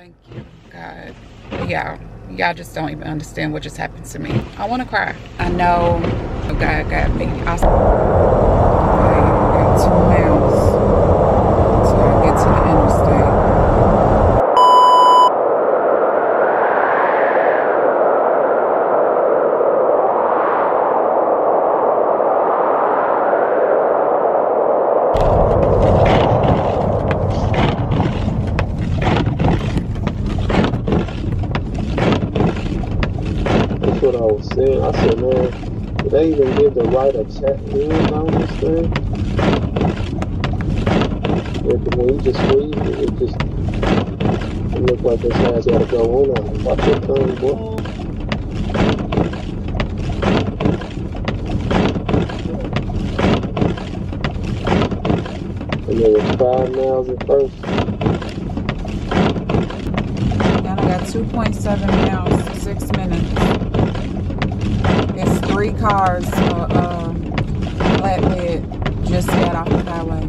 Thank you, God. Y'all just don't even understand what just happened to me. I want to cry. I know God got me. I got 2 miles till I get to the interstate. What I was saying, I said, man, did they even give the right of chat in on this thing? When you just freeze it looked like this has got to go on. Watch that thing, boy. And it was 5 miles at first. Now I got 2.7 miles, 6 minutes. It's 3 cars, flatbed just got off the highway.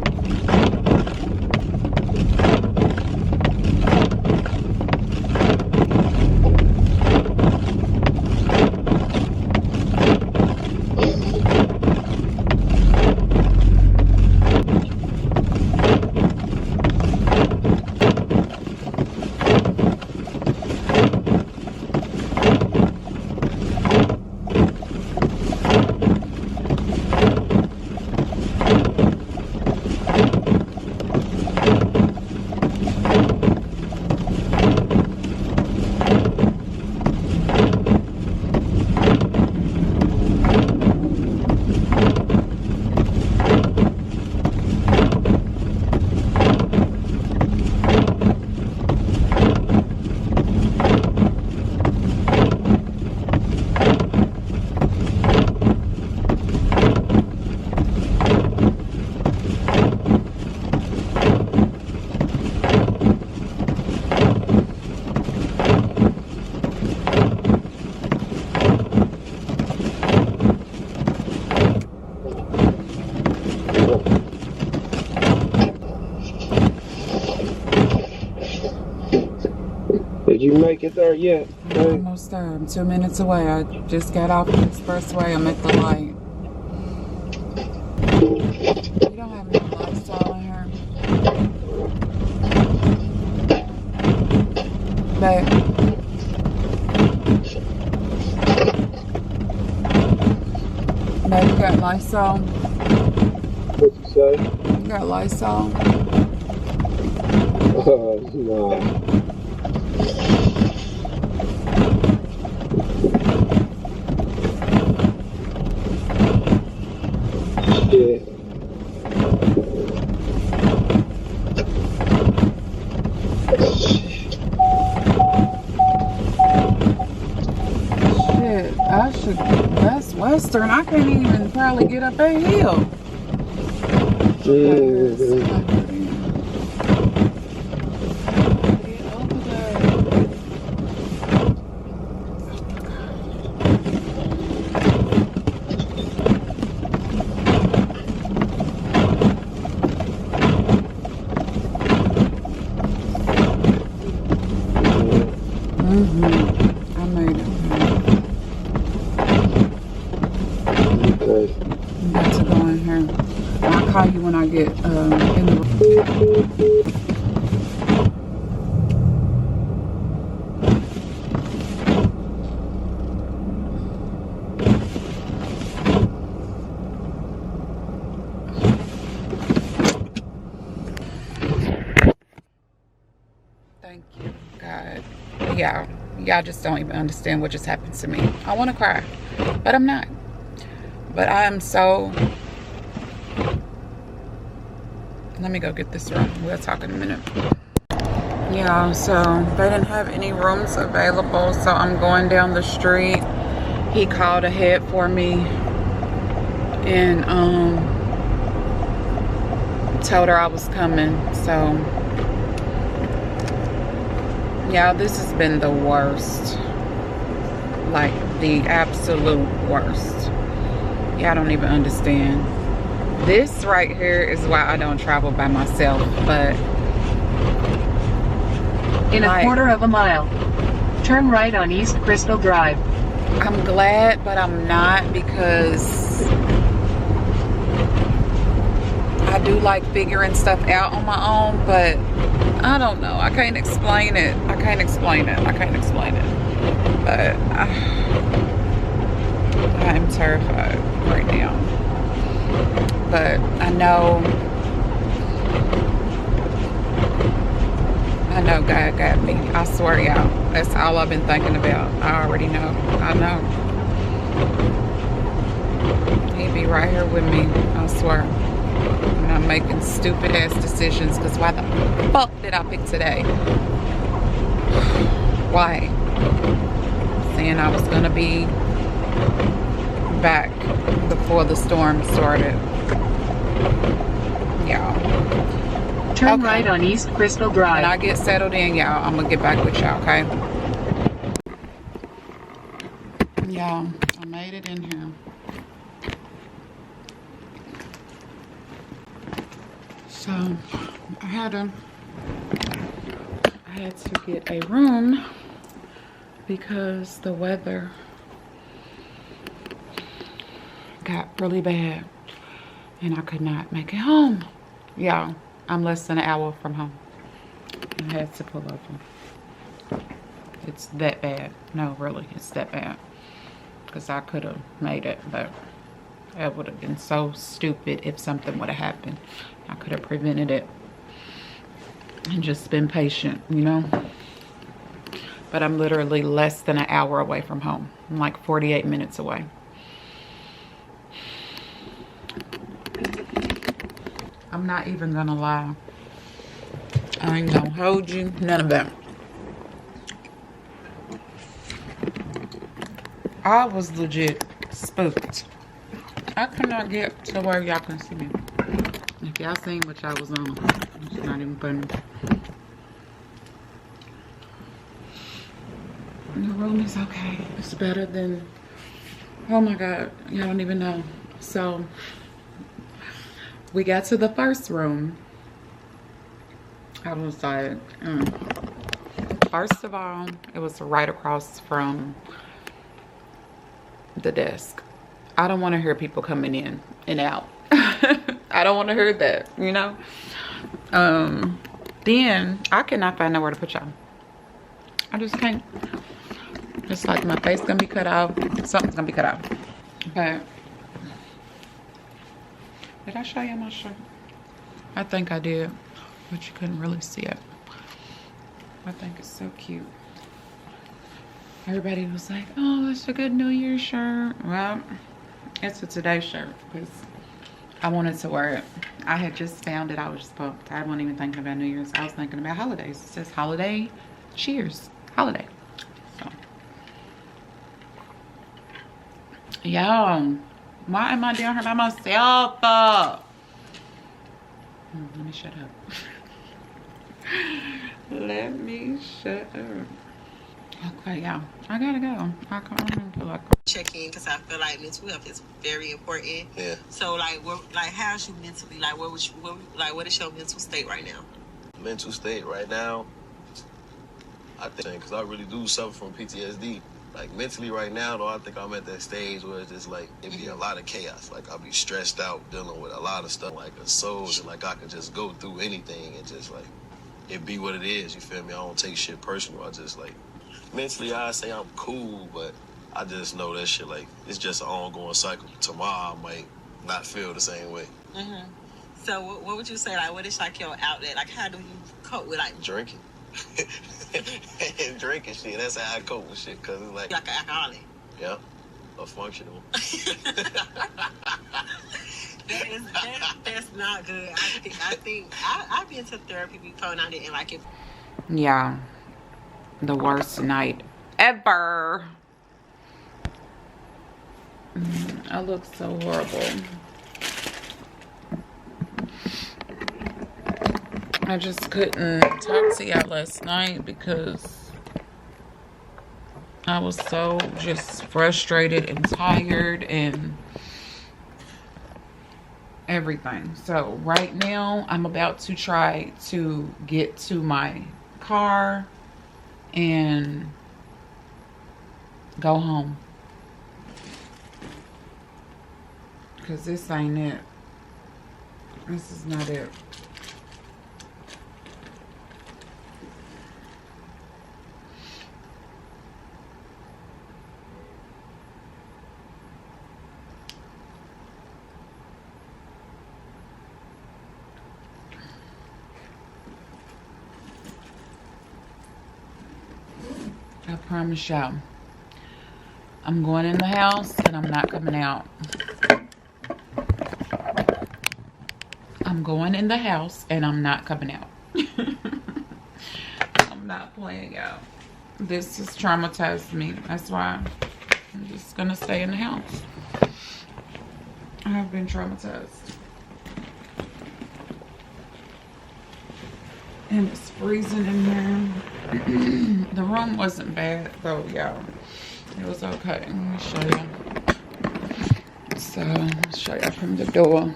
Did you make it there yet? I'm almost there. I'm 2 minutes away. I just got off the expressway. I'm at the light. You don't have any lifestyle in here. Babe. Babe, you got Lysol? What you say? You got Lysol? No. Yeah. Shit, that's Western. I can't even probably get up that hill. I made it. Okay. I'm about to go in here. I'll call you when I get in the room. Thank you, God. Y'all just don't even understand what just happened to me. I want to cry, but I'm not. But I am so... Let me go get this room. We'll talk in a minute. Yeah, so they didn't have any rooms available, so I'm going down the street. He called ahead for me and told her I was coming. So yeah, this has been the worst, like the absolute worst. Yeah, I don't even understand. This right here is why I don't travel by myself, but In a quarter of a mile, turn right on East Crystal Drive. I'm glad, but I'm not, because I do like figuring stuff out on my own, but I don't know. I can't explain it. I can't explain it. But I am terrified right now. But I know God got me. I swear, y'all. That's all I've been thinking about. I already know. I know. He'd be right here with me. I swear. And I'm making stupid ass decisions, because why the fuck did I pick today? Why? Saying I was gonna be back before the storm started. Y'all. Turn right on East Crystal Drive. When I get settled in, y'all, I'm gonna get back with y'all, okay? Y'all, I made it in here. So I had to get a room because the weather got really bad and I could not make it home. Y'all, I'm less than an hour from home. I had to pull over. It's that bad. No, really, it's that bad. Because I could have made it, but it would have been so stupid if something would have happened. I could have prevented it and just been patient, you know? But I'm literally less than an hour away from home. I'm like 48 minutes away. I'm not even gonna lie. I ain't gonna hold you, none of that. I was legit spooked. I could not get to where y'all can see me. If y'all seen what y'all was on, it's not even funny. The room is okay. It's better than, oh my God, y'all don't even know. So, we got to the first room. I was like, First of all, it was right across from the desk. I don't want to hear people coming in and out. I don't want to hear that, you know? Then I cannot find nowhere to put y'all. I just can't. It's like my face gonna be cut off. Something's gonna be cut off. Okay. Did I show you my shirt? I think I did, but you couldn't really see it. I think it's so cute. Everybody was like, oh, it's a good New Year's shirt. Well, it's a Today shirt because I wanted to wear it. I had just found it. I was just pumped. I wasn't even thinking about New Year's. I was thinking about holidays. It says holiday cheers. Holiday. So, y'all, why am I down here by myself? Let me shut up. Let me shut up. Okay, y'all. I gotta go. I can't feel like check in because I feel like mental health is very important. Yeah. So how's you mentally? Like what is your mental state right now? Mental state right now, I think, because I really do suffer from PTSD. Like mentally right now, though, I think I'm at that stage where it's just like it be a lot of chaos. Like I'll be stressed out dealing with a lot of stuff, like a soul, and like I can just go through anything and just like it be what it is. You feel me? I don't take shit personal. I just like mentally, I say I'm cool, but I just know that shit, like, it's just an ongoing cycle. Tomorrow, I might not feel the same way. Mm-hmm. So what would you say, like, what is, like, your outlet? Like, how do you cope with, like... Drinking. Drinking shit, that's how I cope with shit, because it's like... Like an alcoholic. Yeah, a functional. That's not good. I think I've been to therapy before and I didn't like it. Yeah. The worst night ever. I look so horrible. I just couldn't talk to y'all last night because I was so just frustrated and tired and everything. So right now I'm about to try to get to my car and go home. Because this ain't it. This is not it. I promise y'all, I'm going in the house and I'm not coming out. I'm going in the house and I'm not coming out. I'm not playing out. This has traumatized me. That's why I'm just gonna stay in the house. I have been traumatized. And it's freezing in here. The room wasn't bad though, y'all. It was okay. Let me show you. So, I'll show you from the door.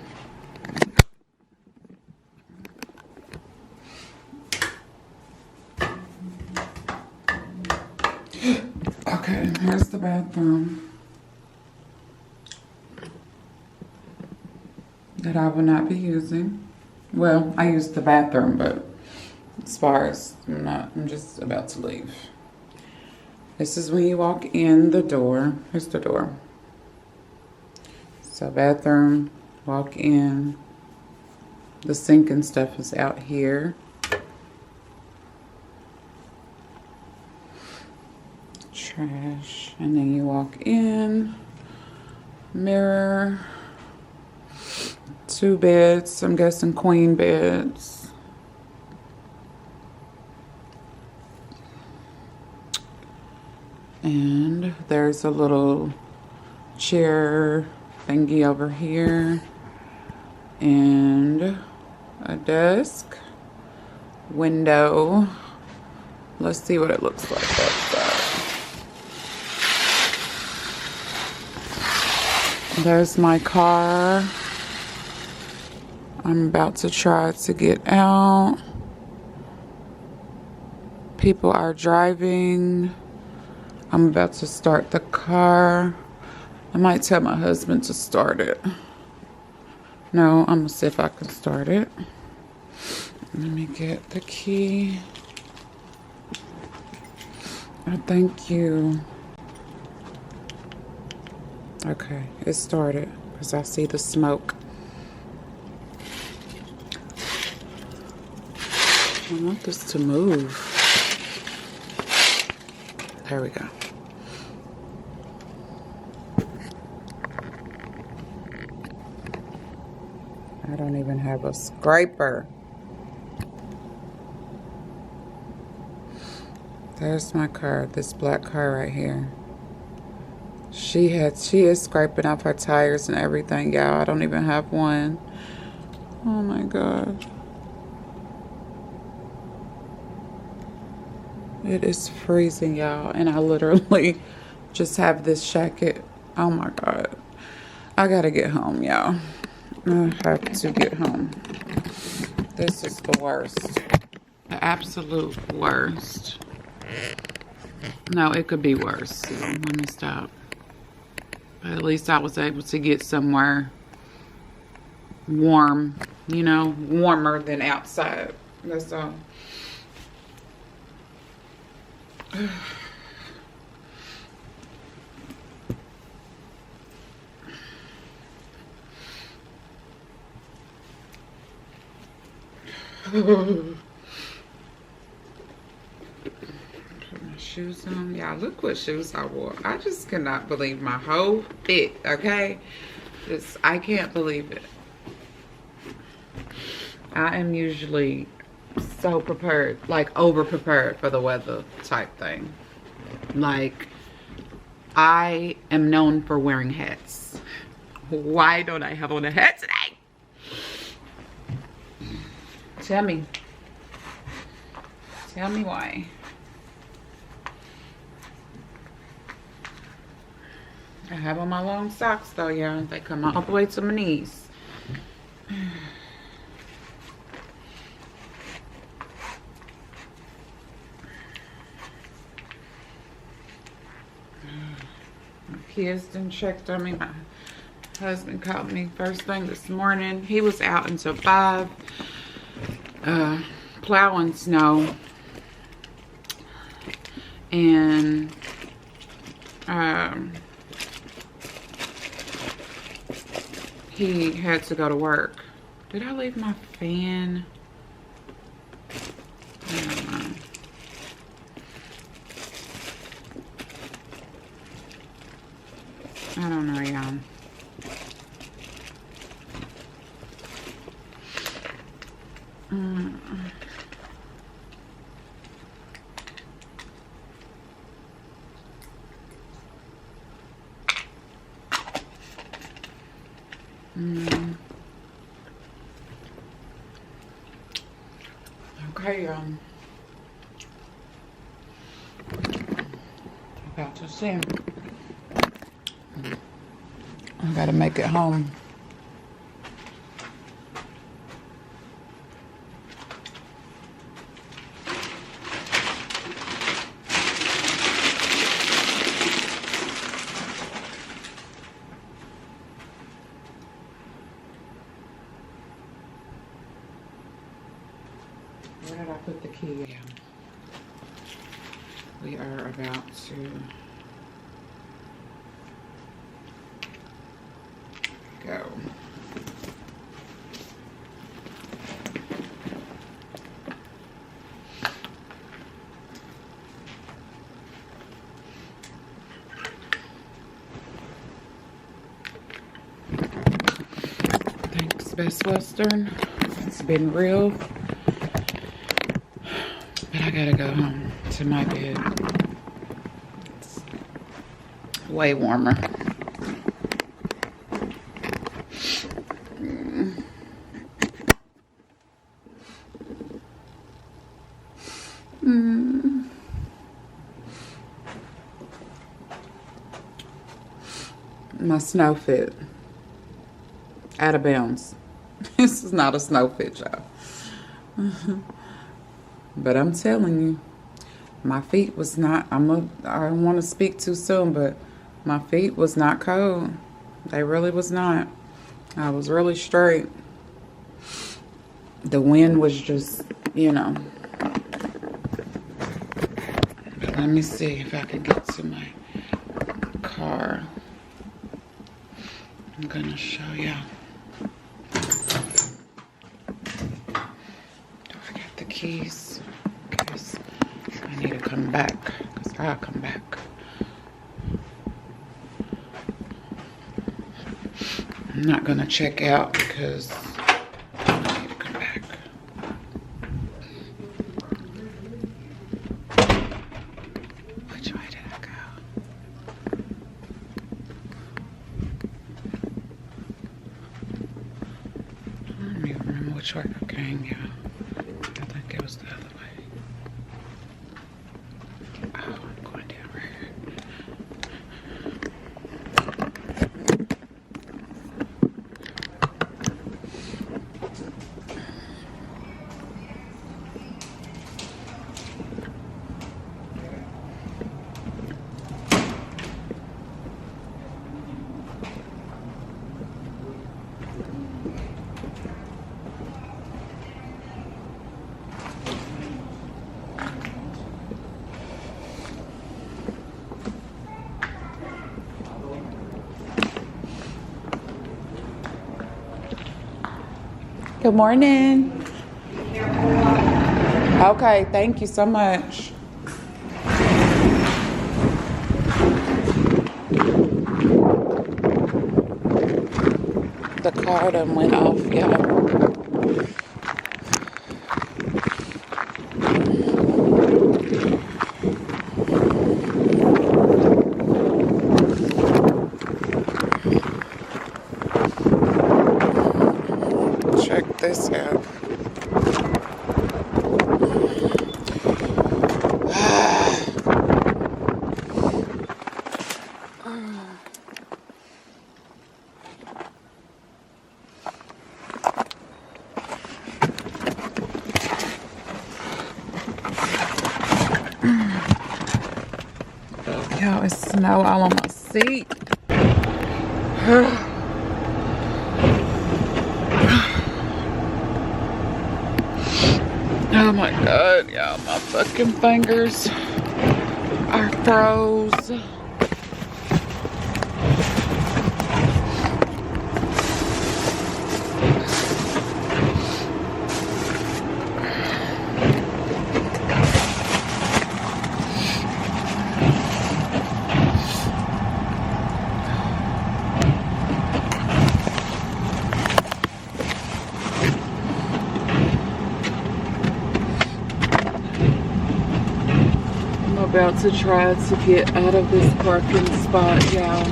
Okay, here's the bathroom that I will not be using. Well, I used the bathroom, but as far as I'm just about to leave. This is when you walk in the door. Here's the door. So bathroom, walk in. The sink and stuff is out here. Trash. And then you walk in. Mirror. 2 beds. I'm guessing queen beds. And there's a little chair thingy over here. And a desk. Window. Let's see what it looks like outside. There's my car. I'm about to try to get out. People are driving. I'm about to start the car. I might tell my husband to start it. No, I'm gonna see if I can start it. Let me get the key. Oh, thank you. Okay, it started because I see the smoke. I want this to move. There we go. I don't even have a scraper. There's my car, this black car right here. She is scraping off her tires and everything, y'all. I don't even have one. Oh my God. It is freezing, y'all. And I literally just have this jacket. Oh my God. I gotta get home, y'all. I have to get home. This is the worst. The absolute worst. No, it could be worse. So let me stop. But at least I was able to get somewhere warm, you know, warmer than outside. That's all. Put my shoes on. Y'all, look what shoes I wore. I just cannot believe my whole fit, okay? I can't believe it. I am usually so prepared, like over prepared for the weather type thing. Like, I am known for wearing hats. Why don't I have on a hat today? Tell me. Tell me why. I have on my long socks though, y'all. They come all the way to my knees. kids done checked on me. My husband called me first thing this morning. He was out until 5, plowing snow. And he had to go to work. Did I leave my fan? I don't know. I don't know, y'all. Okay, about to see him. I gotta make it home. Where did I put the key? Yeah. We are about to go. Thanks, Best Western. It's been real. But I gotta go home to my bed. It's way warmer. My snow fit. Out of bounds. This is not a snow fit, y'all. But I'm telling you, my feet was not, I don't want to speak too soon, but my feet was not cold. They really was not. I was really straight. The wind was just, you know. But let me see if I can get to my car. I'm gonna show y'all. Do I got the keys? Because I need to come back. Because I'll come back. I'm not gonna check out because I need to come back. Which way did I go? I don't even remember which way I came, yeah. I think it was the other way. Oh, I'm going down right here. Good morning. Okay, thank you so much. The car done went off, y'all. Check this out. Yo, it's snow all on my seat. Oh my god, y'all, my fucking fingers are froze. About to try to get out of this parking spot, y'all.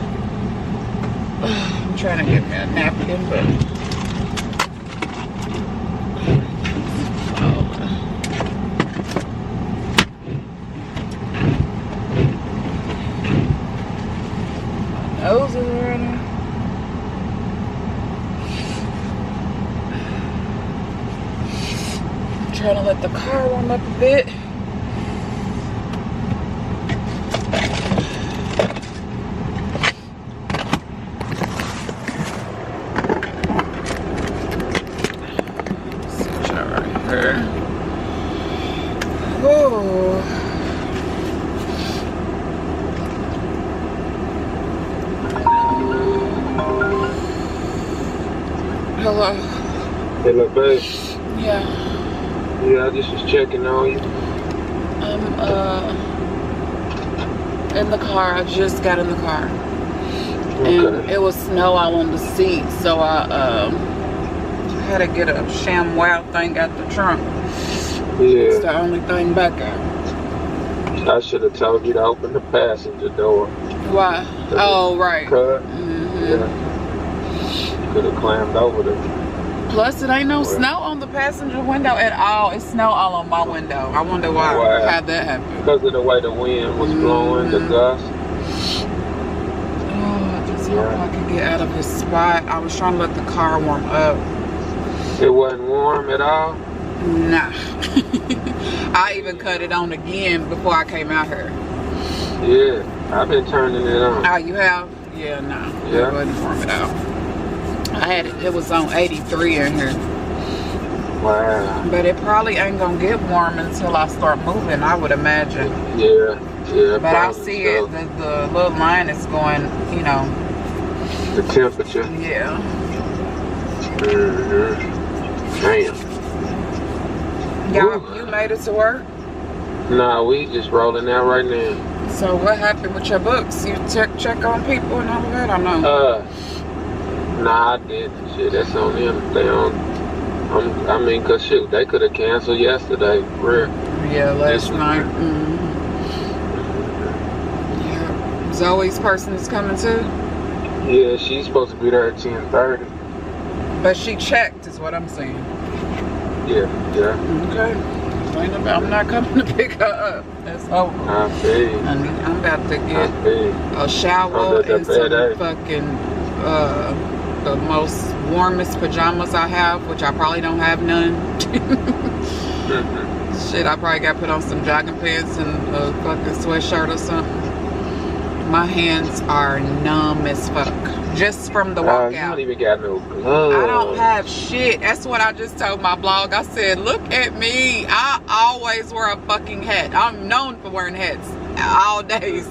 I'm trying to get me a napkin, but my nose is running. I'm trying to let the car warm up a bit. Oh. Hello. Hello, babe. Yeah. Yeah, I just was checking on you. I'm in the car. I just got in the car. Okay. And it was snow all on the seat, so I had to get a ShamWow thing out the trunk. Yeah. It's the only thing back there. I should have told you to open the passenger door. Why? Oh, right. Cut. Mm-hmm. Yeah. Could have climbed over there. Plus, it ain't no snow on the passenger window at all. It's snow all on my window. I wonder why. How'd that happen? Because of the way the wind was blowing, the gust. Oh, I just hope I can get out of this spot. I was trying to let the car warm up. It wasn't warm at all? Nah. I even cut it on again before I came out here. Yeah, I've been turning it on. Oh, you have? Yeah, no. Yeah. It wasn't warm at all. I had it was on 83 in here. Wow. But it probably ain't gonna get warm until I start moving, I would imagine. Yeah. But I see it, the little line is going, you know. The temperature. Yeah. Mm-hmm. Damn. Y'all, you made it to work? Nah, we just rolling out right now. So what happened with your books? You check on people and all of that? I know. Nah, I didn't. Shit, that's on them. They on. I mean, cause shit, they could have canceled yesterday. For real. Yeah, last night. Yeah. Zoe's person is coming too? Yeah, she's supposed to be there at 10:30. But she checked, is what I'm saying. Yeah. Okay. I'm not coming to pick her up. That's over. I see. I'm about to get a shower and some fucking the most warmest pajamas I have, which I probably don't have none. Shit, I probably got to put on some jogging pants and a fucking sweatshirt or something. My hands are numb as fuck. Just from the walkout. You don't even got no gloves. I don't have shit. That's what I just told my blog. I said, look at me. I always wear a fucking hat. I'm known for wearing hats all days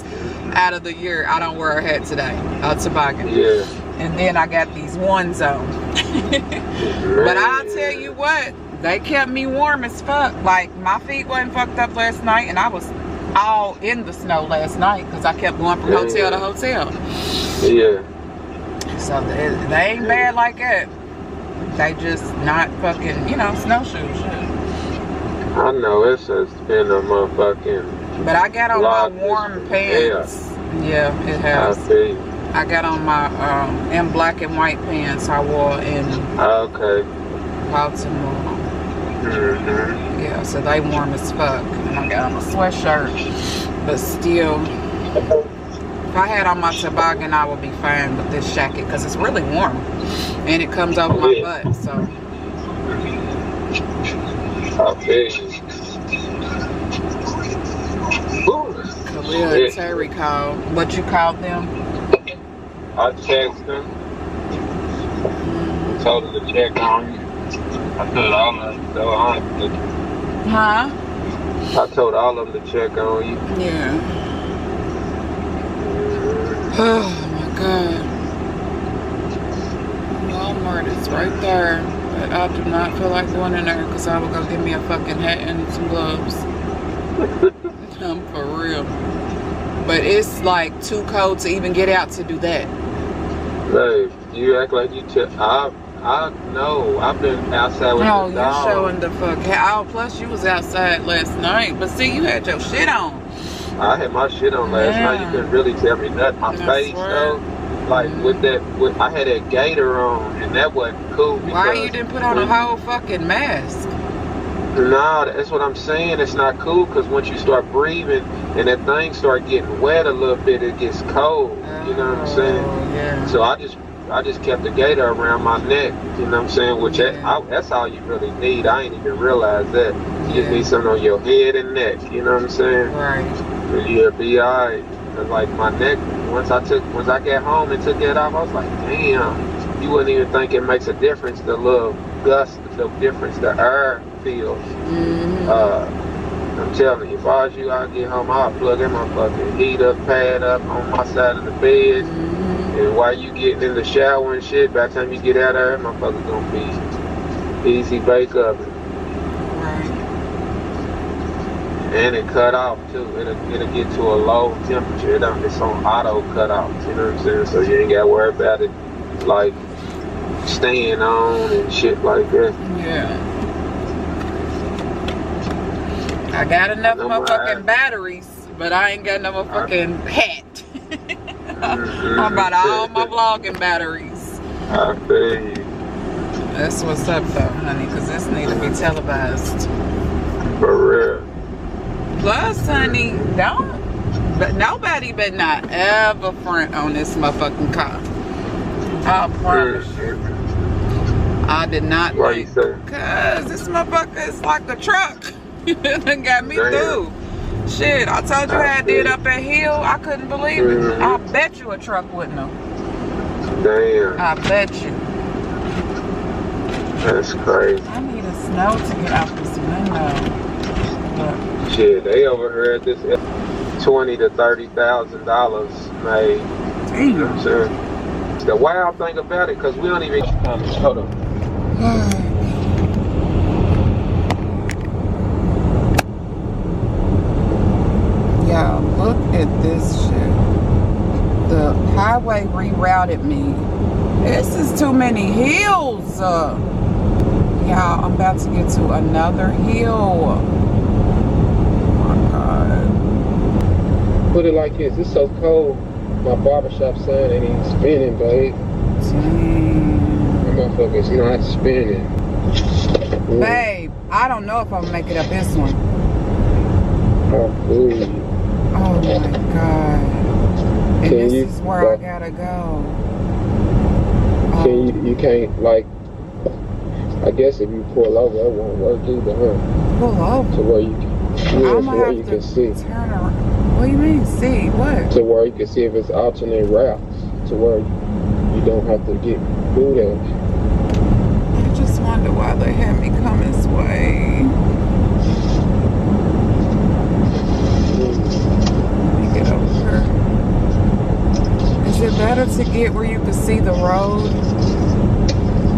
out of the year. I don't wear a hat today. A toboggan. Yeah. And then I got these ones on. But I'll tell you what, they kept me warm as fuck. Like, my feet wasn't fucked up last night, and I was all in the snow last night because I kept going from hotel to hotel. Yeah. So they ain't bad like that. They just not fucking, you know, snowshoes. I know it's been a motherfucking. But I got on my warm pants. Yeah, it has. I see. I got on my in black and white pants I wore in Baltimore. Mm-hmm. Yeah, so they warm as fuck. And I got on a sweatshirt. But still, if I had on my toboggan, I would be fine with this jacket because it's really warm. And it comes over my butt, so. Okay. Khalil and Terry called. What you called them? I texted him. Told him to check on you. I told all of them, though, honestly. Huh? I told all of them to check on you. Yeah. Oh my God. Walmart is right there. But I do not feel like going in there because I will go get me a fucking hat and some gloves. I'm for real. But it's like too cold to even get out to do that. Babe, you act like you I know. I've been outside with Oh, the you dog. showing the fuck. Oh, plus you was outside last night. But see, you had your shit on. I had my shit on last night. You couldn't really tell me nothing. My face though, like I had that gator on, and that wasn't cool. Why you didn't put on a whole fucking mask? Nah, that's what I'm saying. It's not cool because once you start breathing and that thing start getting wet a little bit, it gets cold. You know what I'm saying? Yeah. So I just kept the gator around my neck. You know what I'm saying? Which that's all you really need. I ain't even realize that. You just need something on your head and neck. You know what I'm saying? Right. You'll be alright. Like my neck, once I got home and took that off, I was like, damn. You wouldn't even think it makes a difference. The little gust, the difference the air feels. I'm telling you, if I was you, I'd get home, I'd plug in my fucking heater pad up on my side of the bed. And while you getting in the shower and shit, by the time you get out of there, my fucker's gonna be easy bake oven. Right. And it cut off too. It'll get to a low temperature. It's on auto cut off. You know what I'm saying? So you ain't gotta worry about it like staying on and shit like that. Yeah. I got enough motherfucking batteries, but I ain't got no motherfucking hat. I'm about all my vlogging batteries. I feel you. That's what's up though, honey, because this need to be televised. For real. Plus, honey, nobody better not ever front on this motherfucking car. I promise you. I did not Why you say? Because this motherfucker is like a truck. It done got me through. Shit, I told you how I did up that hill. I couldn't believe it. I bet you a truck wouldn't have. Damn. I bet you. That's crazy. I need a snow to get out this window. But shit, they overheard this $20,000 to $30,000 made. damn. You know what I'm saying? The wild thing about it, because we don't even hold on. Yeah, look at this shit. The highway rerouted me. This is too many hills. Yeah, I'm about to get to another hill. Oh my God. Put it like this. It's so cold. My barbershop sign ain't even spinning, babe. Dang. My motherfucker's not spinning. Babe, I don't know if I'm gonna make it up this one. Oh, ooh. Oh my God. And Can this you, is where I gotta go. You can't, like, I guess if you pull over, it won't work either, huh? Pull over? To where you can, I'm to where gonna you have can to see. turn around. What do you mean, see? What? To where you can see if it's alternate routes. To where you don't have to get through that. I just wonder why they had me come this way. Let me get over here. Is it better to get where you can see the road?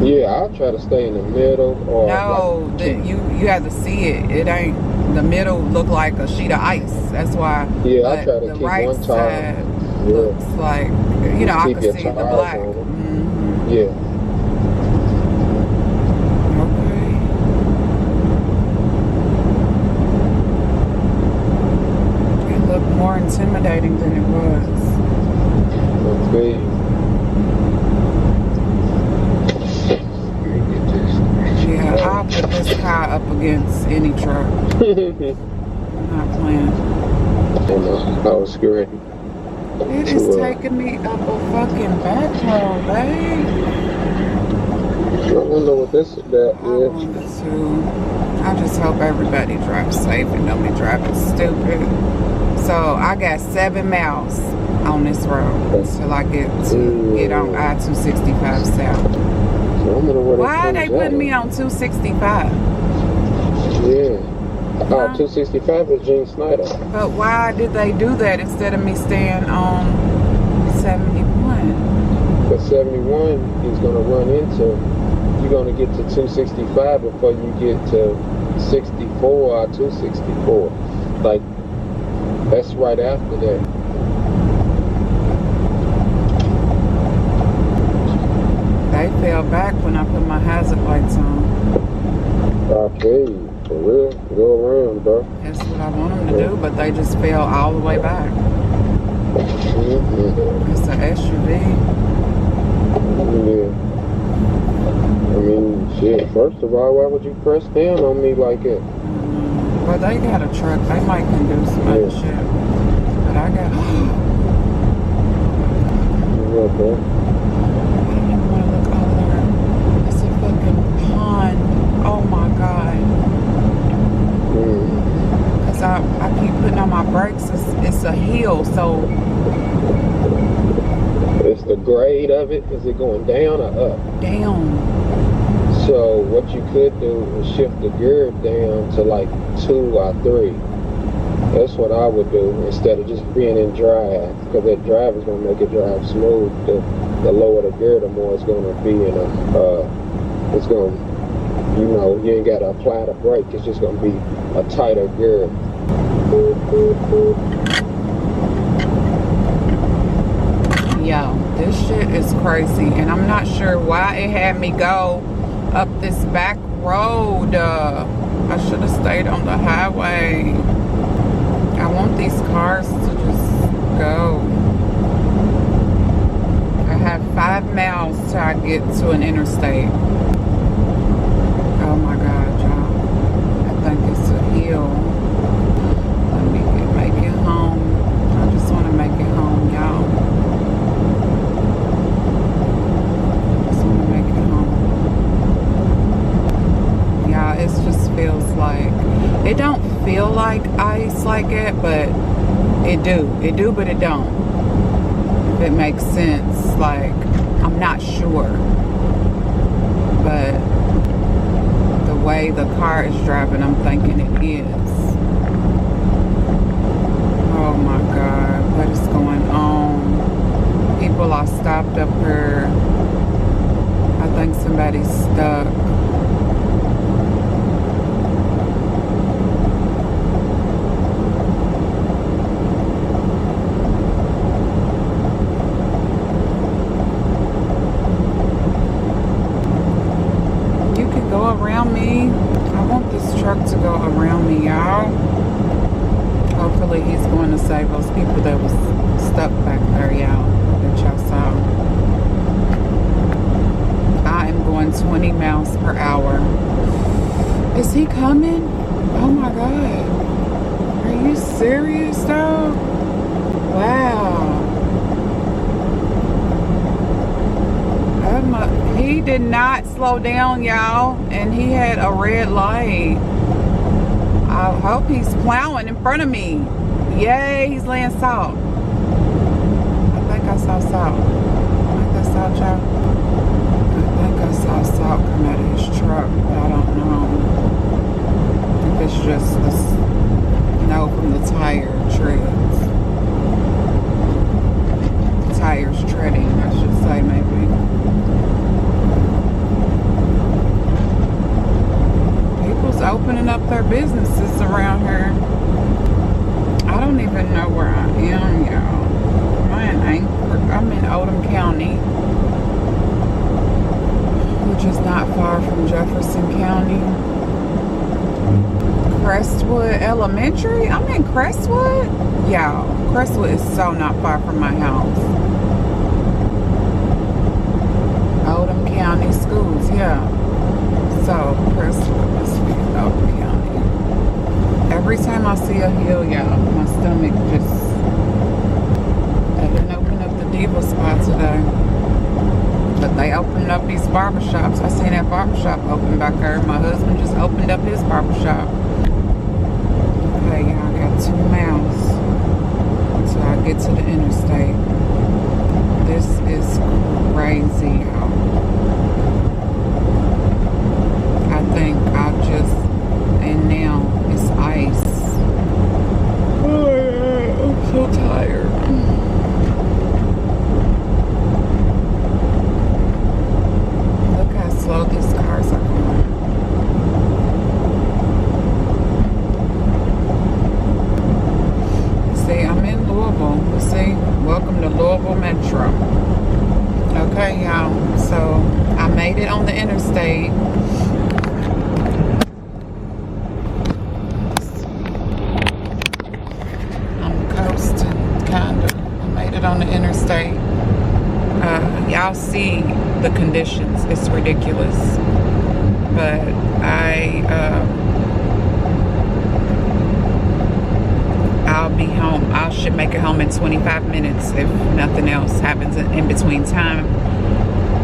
Yeah, I'll try to stay in the middle or no, like, you have to see it. It ain't, the middle look like a sheet of ice. That's why. Yeah, I try to keep right one tire. side looks like, you know, I can see the black. Yeah. Okay. It looked more intimidating than it was. Okay. Yeah, I'll put this car up against any truck. I'm not playing. I was screwing. It is taking me up a fucking back road, babe. I wonder what this is about. I wonder too. I just hope everybody drives safe and don't be driving stupid. So I got 7 miles. on this road until I get on I-265 South. So I'm gonna Why are they putting me on 265? Yeah. Oh, 265 is Gene Snyder. But why did they do that instead of me staying on 71? But 71, he's gonna run into. You're gonna get to 265 before you get to 64 or 264. Like that's right after that. They fell back when I put my hazard lights on. Okay, for real, go around, bro. That's what I want them to do, but they just fell all the way back. It's an SUV. Yeah. I mean, shit, first of all, why would you press down on me like that? Well, they got a truck. They might can do some other shit. But I got... Yeah, bro. I don't even want to look over there. It's a fucking pond. Oh my God. Because I keep putting on my brakes. It's a hill, so... It's the grade of it. Is it going down or up? Down. So what you could do is shift the gear down to like 2 or 3. That's what I would do instead of just being in drive, because that drive is going to make it drive smooth. The lower the gear, the more it's going to be in a, it's going to, you know, you ain't got to apply the brake. It's just going to be a tighter gear. Yo, this shit is crazy, and I'm not sure why it had me go up this back road. I should have stayed on the highway. I want these cars to just go. I have 5 miles till I get to an interstate. Oh my God, y'all. I think it's a hill. Let me make it home. I just want to make it home, y'all. It just feels like, it don't feel like ice like it, but it do, but it don't. If it makes sense, like, I'm not sure, but the way the car is driving, I'm thinking it is. Oh my God, what is going on? People are stopped up here. I think somebody's stuck. Around me. I want this truck to go around me, y'all. Hopefully he's going to save those people that was stuck back there, y'all, that y'all saw. I am going 20 miles per hour. Is he coming? Oh my God. Are you serious, dog? Wow. He did not slow down, y'all, and he had a red light. I hope he's plowing in front of me. Yay, he's laying salt. I think I saw salt. I think I saw y'all. I think I saw salt come out of his truck, but I don't know if it's just the snow from the tire treads. The tires treading, I should say, maybe. Opening up their businesses around here. I don't even know where I am, y'all. I'm in Oldham County, which is not far from Jefferson County. Crestwood Elementary? I'm in Crestwood? Y'all, Crestwood is so not far from my house. Oldham County Schools, yeah. So, Crestwood must be in Oldham County. Every time I see a hill, y'all, my stomach just... They didn't open up the Diva spot today. But they opened up these barbershops. I seen that barbershop open back there. My husband just opened up his barbershop. Okay, y'all, I got 2 miles until I get to the interstate. This is crazy, y'all. I think I'll just, and now it's ice. Oh, I'm so tired. Look how slow these cars are going. See, I'm in Louisville. See, welcome to Louisville Metro. Okay, y'all. So I made it on the interstate. I'm coasting, kinda. I made it on the interstate. Y'all see the conditions. It's ridiculous. But I'll be home. I should make it home in 25 minutes if nothing else happens in between time.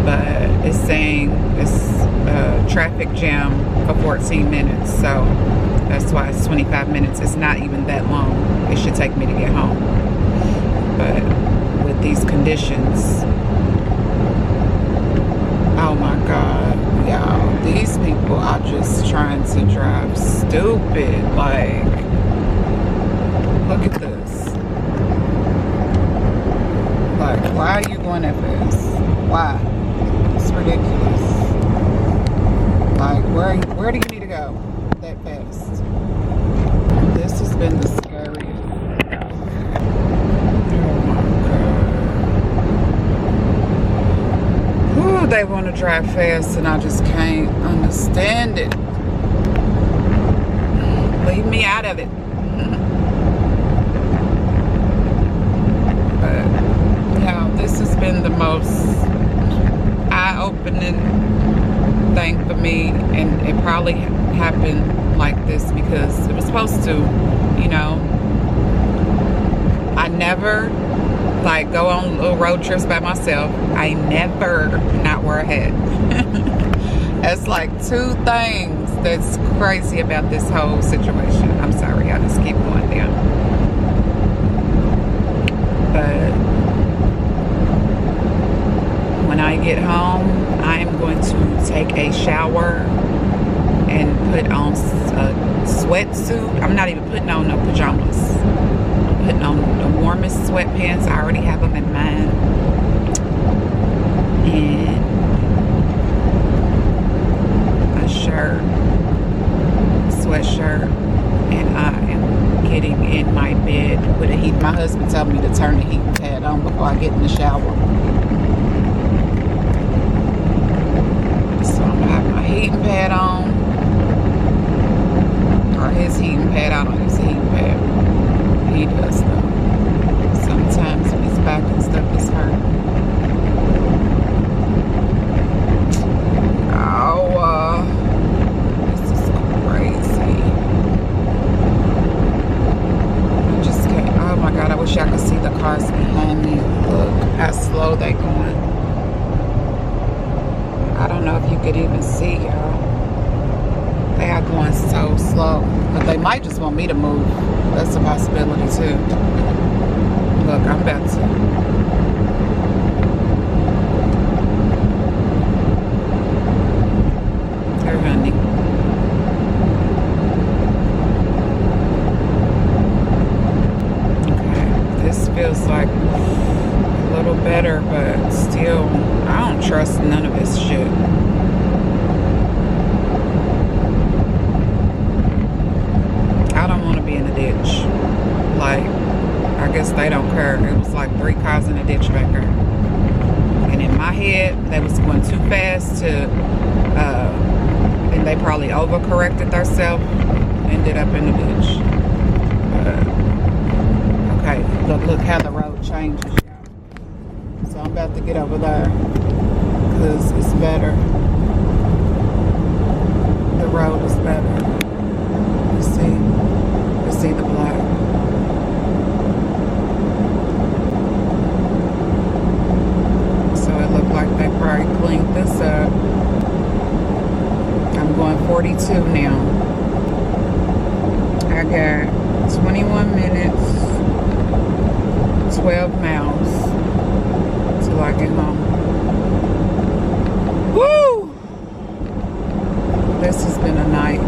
But it's saying it's a traffic jam for 14 minutes. So that's why it's 25 minutes. It's not even that long. It should take me to get home. But with these conditions, oh my God, y'all, these people are just trying to drive stupid. Like, look at this. Like, why are you going that fast? Why? It's ridiculous. Like, where do you need to go that fast? This has been the scariest. Oh my God. Ooh, they want to drive fast and I just can't understand it. Leave me out of it. This has been the most eye-opening thing for me, and it probably happened like this because it was supposed to, you know. I never like go on little road trips by myself. I never not wear a hat. That's like two things that's crazy about this whole situation. I'm sorry, I just keep going down. But when I get home, I am going to take a shower and put on a sweatsuit. I'm not even putting on no pajamas. I'm putting on the warmest sweatpants. I already have them in mind. And a shirt, sweatshirt. And I am getting in my bed with a heat. My husband told me to turn the heating pad on before I get in the shower. So I'm gonna have my heating pad on, or his heating pad. I don't use a heating pad. He does though. Sometimes when his back and stuff is hurt. Oh, this is crazy. I just can't. Oh my God, I wish I could see the cars behind me. Look how slow they going. I don't know if you could even see, y'all. They are going so slow. But they might just want me to move. That's a possibility too. Look, I'm about to. Here, honey. Okay, this feels like a little better, but still, I don't trust none of this shit. I don't want to be in a ditch. Like, I guess they don't care. It was like 3 cars in a ditch back there. And in my head, they was going too fast to, and they probably overcorrected themselves, ended up in the ditch. Okay, look how the road changes. So I'm about to get over there because it's better. The road is better. You see the black. So it looked like they probably cleaned this up. I'm going 42 now. I got 21 minutes 12 miles till I get home. Woo! This has been a night.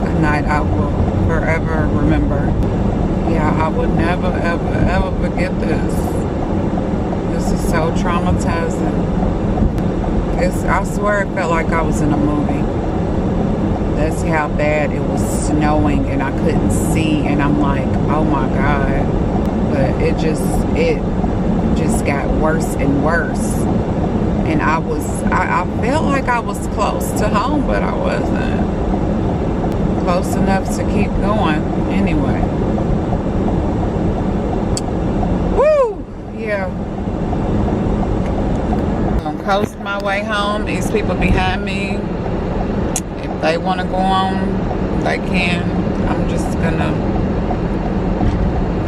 A night I will forever remember. Yeah, I would never, ever, ever forget this. This is so traumatizing. I swear it felt like I was in a movie. That's how bad it was snowing and I couldn't see, and I'm like, oh my God. But it just got worse and worse. And I felt like I was close to home, but I wasn't. Close enough to keep going anyway. Woo! Yeah. I'm gonna coast my way home. These people behind me, if they want to go on, they can. I'm just gonna,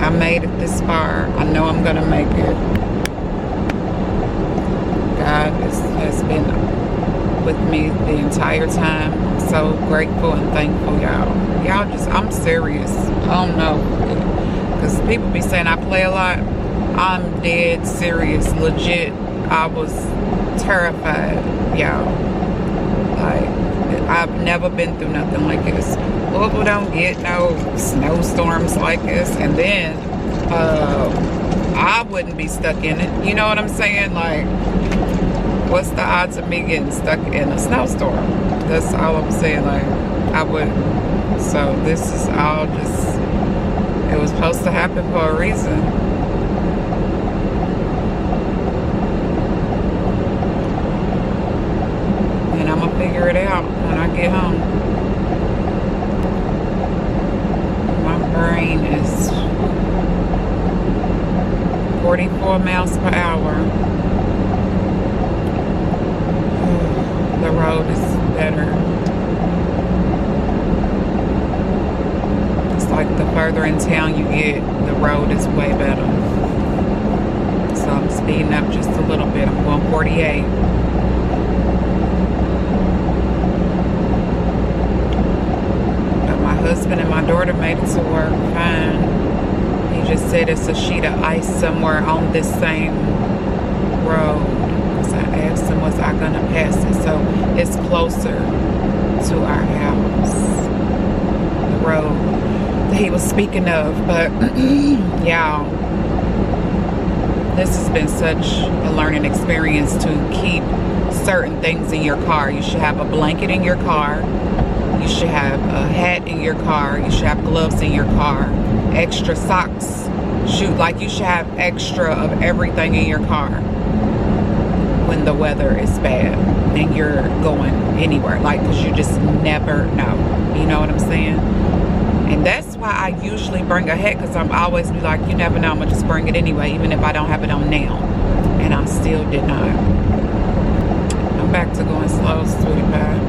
I made it this far. I know I'm gonna make it. God has been with me the entire time. I'm so grateful and thankful, y'all. Y'all just, I'm serious. I don't know. Because people be saying I play a lot. I'm dead serious, legit. I was terrified, y'all. Like, I've never been through nothing like this. Louisville don't get no snowstorms like this. And then, I wouldn't be stuck in it. You know what I'm saying? Like, what's the odds of me getting stuck in a snowstorm? That's all I'm saying. Like, I wouldn't. So this is all just, it was supposed to happen for a reason. And I'm gonna figure it out when I get home. My brain is 44 miles per hour. The road is better. It's like the further in town you get, the road is way better. So I'm speeding up just a little bit. I'm going 48. But my husband and my daughter made it to work fine. He just said it's a sheet of ice somewhere on this same road. I asked him, was I gonna pass it? So it's closer to our house, the road that he was speaking of. But y'all, this has been such a learning experience to keep certain things in your car. You should have a blanket in your car. You should have a hat in your car. You should have gloves in your car. Extra socks. Like you should have extra of everything in your car when the weather is bad and you're going anywhere, like, because you just never know. You know what I'm saying? And that's why I usually bring a hat, because I'm always be like, you never know, I'm gonna just bring it anyway, even if I don't have it on now. And I still did not. I'm back to going slow, sweetie pie.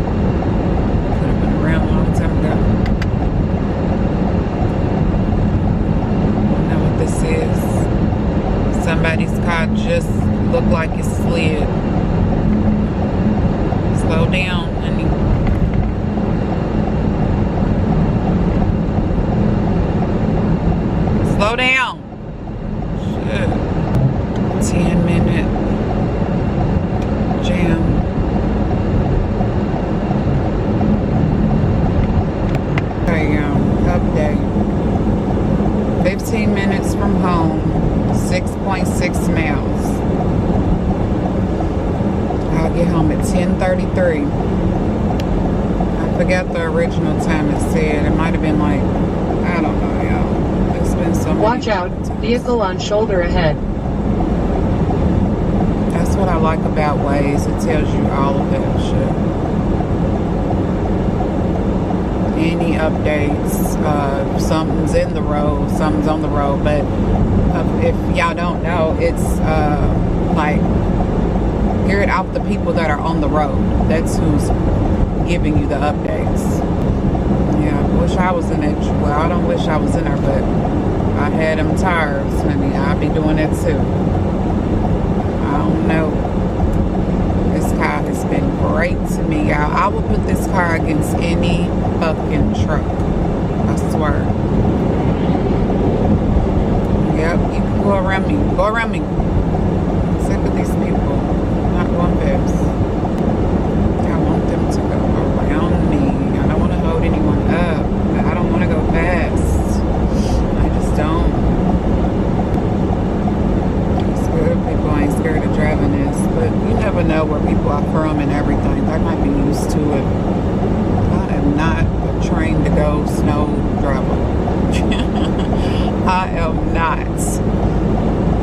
Could have been around a long time ago. I know what this is. Somebody's car just looked like it slid. Slow down, honey. Slow down. Shit. 10-minute jam. Okay, update. 15 minutes from home. 6.6 miles. I'll get home at 10:33. I forgot the original time it said. It might have been like, I don't know, y'all. It's been so many. Watch out, vehicle on shoulder ahead. That's what I like about Waze. It tells you all of that shit. Any updates, something's in the road, something's on the road, but if y'all don't know, it's like, hear it out the people that are on the road. That's who's giving you the updates. Yeah, I wish I was in it. Well, I don't wish I was in there, but I had them tires, honey. I'll be doing that too. I don't know. This car has been great to me, y'all. I will put this car against any fucking truck. I swear. Go around me. Go around me. I'm sick of these people not going fast. I want them to go around me. I don't want to hold anyone up, but I don't want to go fast. I just don't. It's good people ain't scared of driving this, but you never know where people are from and everything. They might be used to it. I am not trained to go snow driving. I am not.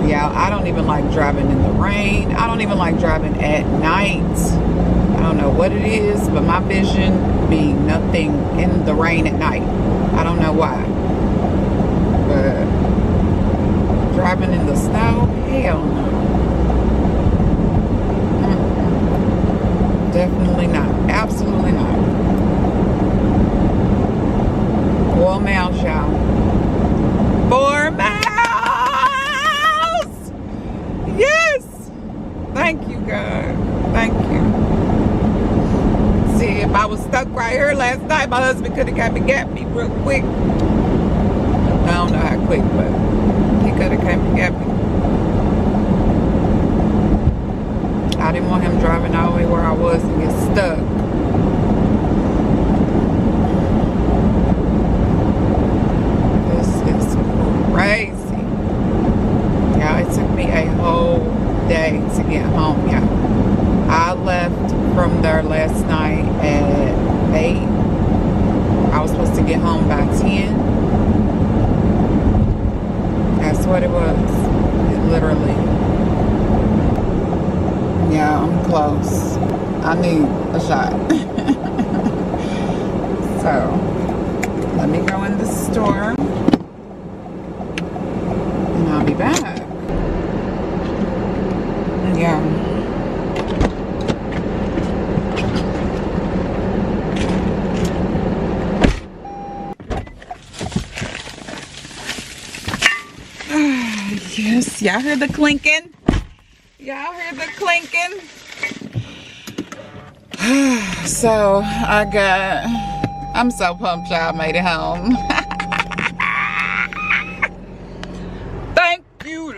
Yeah, I don't even like driving in the rain. I don't even like driving at night. I don't know what it is, but my vision be nothing in the rain at night. I don't know why. But driving in the snow, hell no. Definitely not. Absolutely not. 4 miles, y'all. 4 miles! Yes! Thank you, God. Thank you. See, if I was stuck right here last night, my husband could have got me real quick. I don't know how quick, but he could have came and got me. I didn't want him driving all the way where I was and get stuck. Crazy. Yeah, it took me a whole day to get home, yeah. I left from there last night at 8. I was supposed to get home by 10. That's what it was. It literally. Yeah, I'm close. I need a shot. So, let me go in the store. I'll be back. Yeah. Yes, y'all hear the clinking? Y'all hear the clinking? So, I'm so pumped y'all made it home.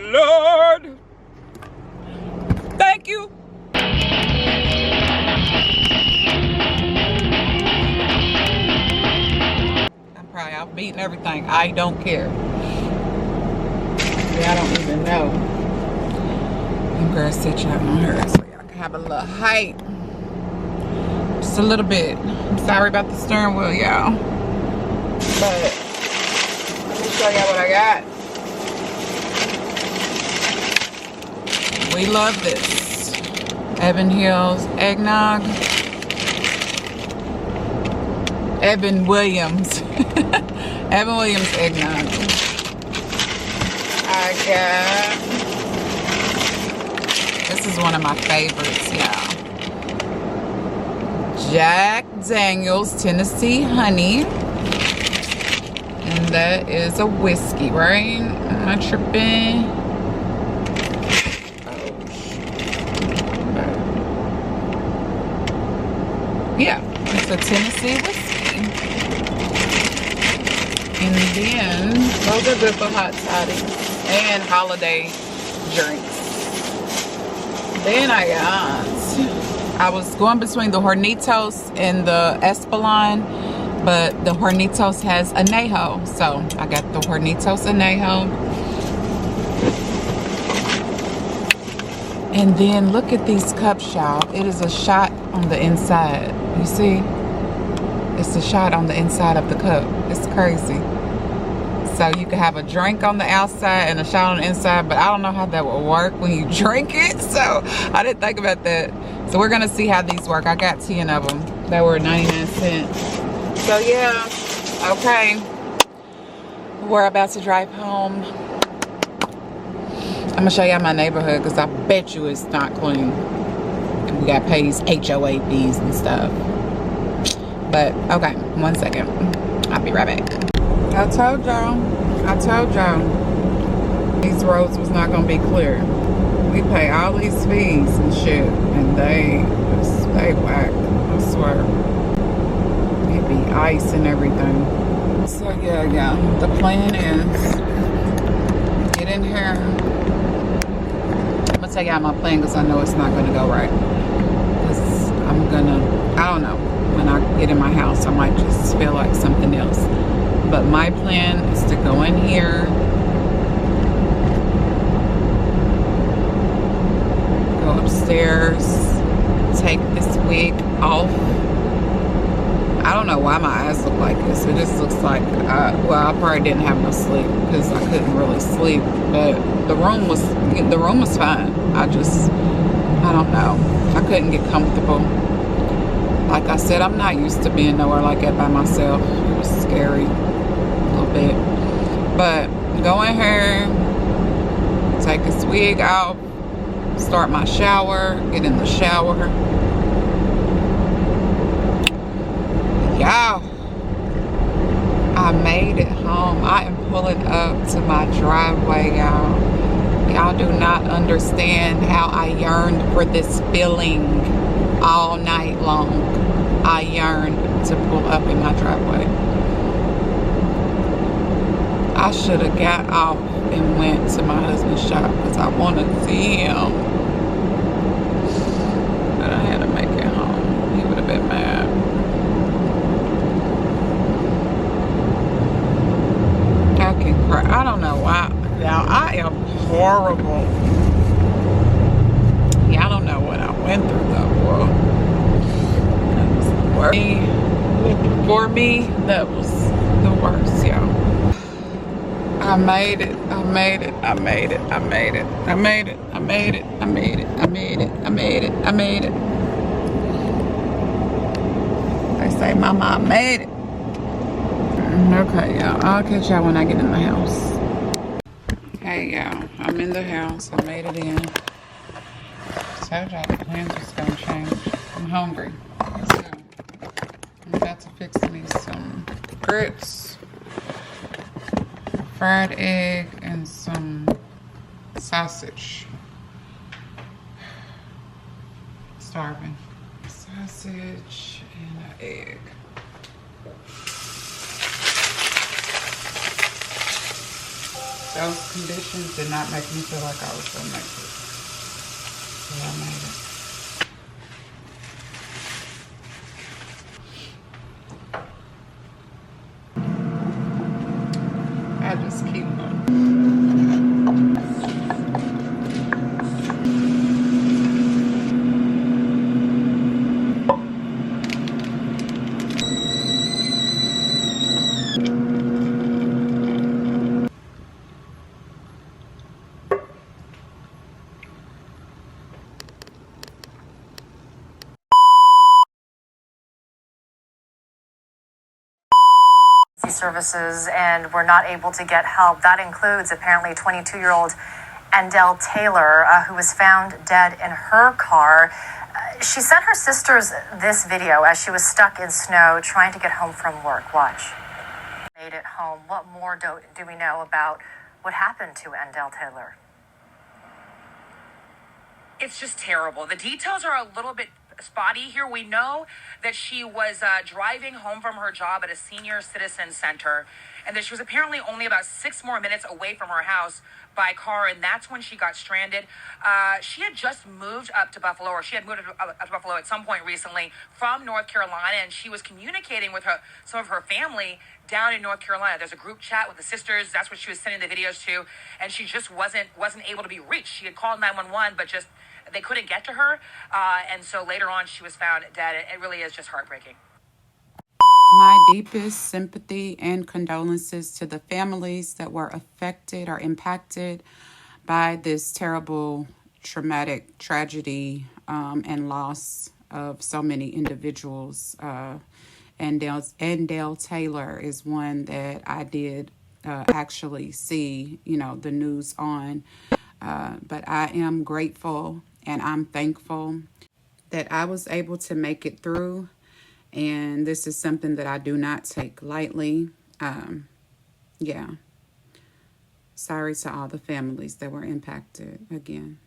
Lord, thank you. I'm probably out beating everything. I don't care. Yeah, I don't even know. I'm gonna sit y'all on her so y'all can have a little height. Just a little bit. I'm sorry about the steering wheel, y'all. But let me show y'all what I got. We love this. Evan Hills eggnog. Evan Williams. Evan Williams eggnog. I got. This is one of my favorites, y'all. Jack Daniel's Tennessee Honey. And that is a whiskey, right? Am I tripping? Yeah, it's a Tennessee whiskey. And then, those are good for hot toddies and holiday drinks. Then I was going between the Hornitos and the Espolòn, but the Hornitos has añejo. So I got the Hornitos añejo. And then look at these cups, y'all. It is a shot on the inside. You see? It's a shot on the inside of the cup. It's crazy. So you can have a drink on the outside and a shot on the inside, but I don't know how that will work when you drink it. So I didn't think about that. So we're gonna see how these work. I got 10 of them. They were 99 cents. So yeah, okay. We're about to drive home. I'm gonna show y'all my neighborhood because I bet you it's not clean. We got to pay these HOA fees and stuff. But okay, 1 second. I'll be right back. I told y'all these roads was not gonna be clear. We pay all these fees and shit, and they whack. I swear. It be ice and everything. So yeah, the plan is get in here. I'm gonna tell y'all my plan because I know it's not gonna go right. Because I don't know. When I get in my house, I might just feel like something else. But my plan is to go in here, go upstairs, take this wig off. I don't know why my eyes look like this. It just looks like, I probably didn't have no sleep because I couldn't really sleep. But the room was fine. I don't know. I couldn't get comfortable. Like I said, I'm not used to being nowhere like that by myself. It was scary a little bit. But go in here, take this wig out, start my shower, get in the shower. Y'all, I made it home. I am pulling up to my driveway, y'all. Y'all do not understand how I yearned for this feeling all night long. I yearned to pull up in my driveway. I should have got off and went to my husband's shop because I want to see him. But I had to make it home. He would have been mad. I can cry. I don't know why. Now, I am horrible. Y'all don't know what I went through, though. Whoa. That was the worst. For me, that was the worst, y'all. I made it. I made it. I made it. I made it. I made it. I made it. I made it. I made it. I made it. I made it. They say, Mama, I made it. Okay, y'all. I'll catch y'all when I get in the house. Hey, y'all. I'm in the house. I made it in. Told y'all the plans was gonna change. I'm hungry. So I'm about to fix me some grits, fried egg, and some sausage. Starving. Sausage and an egg. Those conditions did not make me feel like I was gonna make it. So I made it. I just keep going. Services and were not able to get help. That includes apparently 22-year-old Andell Taylor, who was found dead in her car. She sent her sisters this video as she was stuck in snow trying to get home from work. Watch. Made it home. What more do we know about what happened to Andell Taylor? It's just terrible. The details are a little bit spotty here. We know that she was driving home from her job at a senior citizen center and that she was apparently only about 6 more minutes away from her house by car, and that's when she got stranded. She had just moved up to Buffalo, or she had moved up to Buffalo at some point recently from North Carolina, and she was communicating with some of her family down in North Carolina. There's a group chat with the sisters. That's what she was sending the videos to, and she just wasn't able to be reached. She had called 911, but just they couldn't get to her, and so later on she was found dead. It really is just heartbreaking. My deepest sympathy and condolences to the families that were affected or impacted by this terrible, traumatic tragedy and loss of so many individuals. Andell Taylor is one that I did actually see, the news on. But I am grateful and I'm thankful that I was able to make it through. And this is something that I do not take lightly. Yeah. Sorry to all the families that were impacted again.